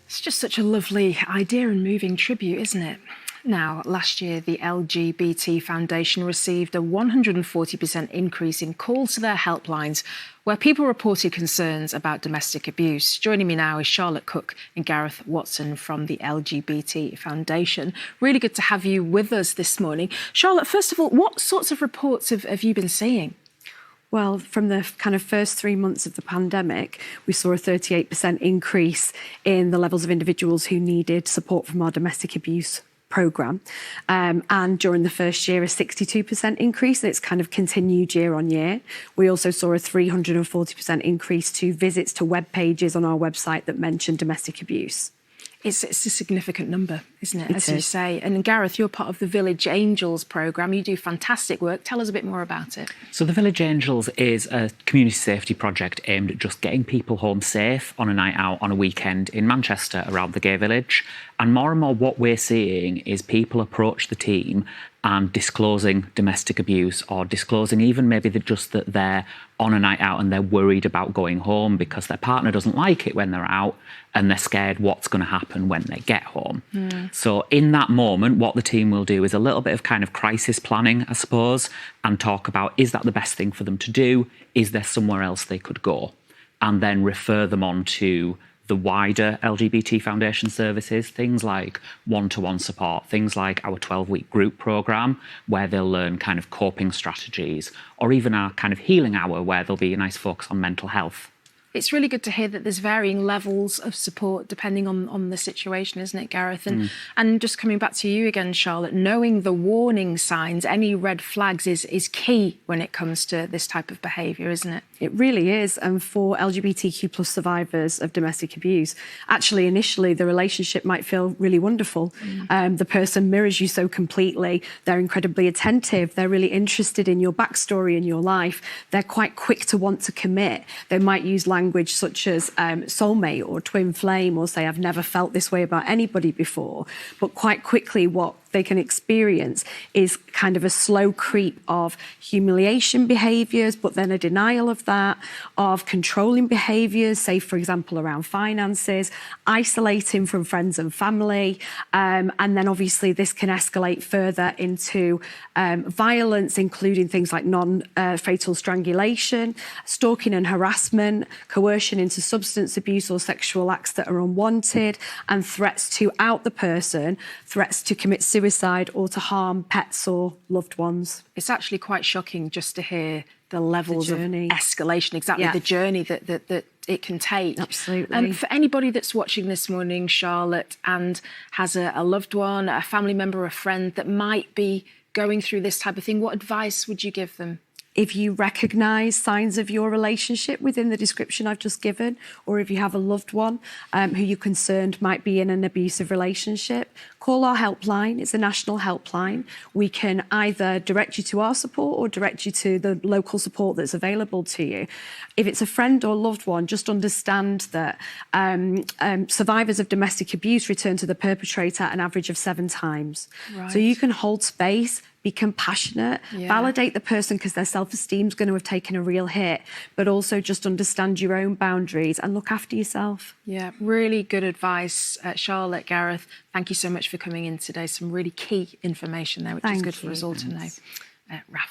It's just such a lovely idea and moving tribute, isn't it? Now, last year, the LGBT Foundation received a 140% increase in calls to their helplines where people reported concerns about domestic abuse. Joining me now is Charlotte Cook and Gareth Watson from the LGBT Foundation. Really good to have you with us this morning. Charlotte, first of all, what sorts of reports have you been seeing? Well, from the kind of first 3 months of the pandemic, we saw a 38% increase in the levels of individuals who needed support from our domestic abuse programme. And during the first year, a 62% increase. It's kind of continued year on year. We also saw a 340% increase to visits to web pages on our website that mentioned domestic abuse. It's a significant number, isn't it, as you say? And Gareth, you're part of the Village Angels programme. You do fantastic work. Tell us a bit more about it. So the Village Angels is a community safety project aimed at just getting people home safe on a night out on a weekend in Manchester around the gay village. And more what we're seeing is people approach the team and disclosing domestic abuse, or disclosing even maybe that they're on a night out and they're worried about going home because their partner doesn't like it when they're out and they're scared what's going to happen when they get home. So in that moment, what the team will do is a little bit of kind of crisis planning, I suppose, and talk about, is that the best thing for them to do? Is there somewhere else they could go? And then refer them on to the wider LGBT Foundation services, things like one-to-one support, things like our 12-week group programme, where they'll learn kind of coping strategies, or even our kind of healing hour, where there'll be a nice focus on mental health. It's really good to hear that there's varying levels of support depending on the situation, isn't it, Gareth? And just coming back to you again, Charlotte, knowing the warning signs, any red flags is key when it comes to this type of behaviour, isn't it? It really is. And for LGBTQ plus survivors of domestic abuse, actually, initially, the relationship might feel really wonderful. The person mirrors you so completely. They're incredibly attentive. They're really interested in your backstory and your life. They're quite quick to want to commit. They might use language such as soulmate or twin flame, or say, I've never felt this way about anybody before. But quite quickly, what they can experience is kind of a slow creep of humiliation behaviours, but then a denial of that, of controlling behaviours, say, for example, around finances, isolating from friends and family. And then obviously this can escalate further into violence, including things like non-fatal strangulation, stalking and harassment, coercion into substance abuse or sexual acts that are unwanted, and threats to out the person, threats to commit suicide or to harm pets or loved ones. It's actually quite shocking just to hear the levels of escalation, the journey that it can take. Absolutely. And for anybody that's watching this morning, Charlotte, and has a loved one, a family member, a friend that might be going through this type of thing, what advice would you give them? If you recognise signs of your relationship within the description I've just given, or if you have a loved one who you're concerned might be in an abusive relationship, call our helpline. It's a national helpline. We can either direct you to our support or direct you to the local support that's available to you. If it's a friend or loved one, just understand that survivors of domestic abuse return to the perpetrator an average of 7 times. Right. So you can hold space, be compassionate, validate the person because their self-esteem is going to have taken a real hit, but also just understand your own boundaries and look after yourself. Yeah, really good advice, Charlotte, Gareth. Thank you so much for coming in today. Some really key information there, which is good for us all to know. Raf.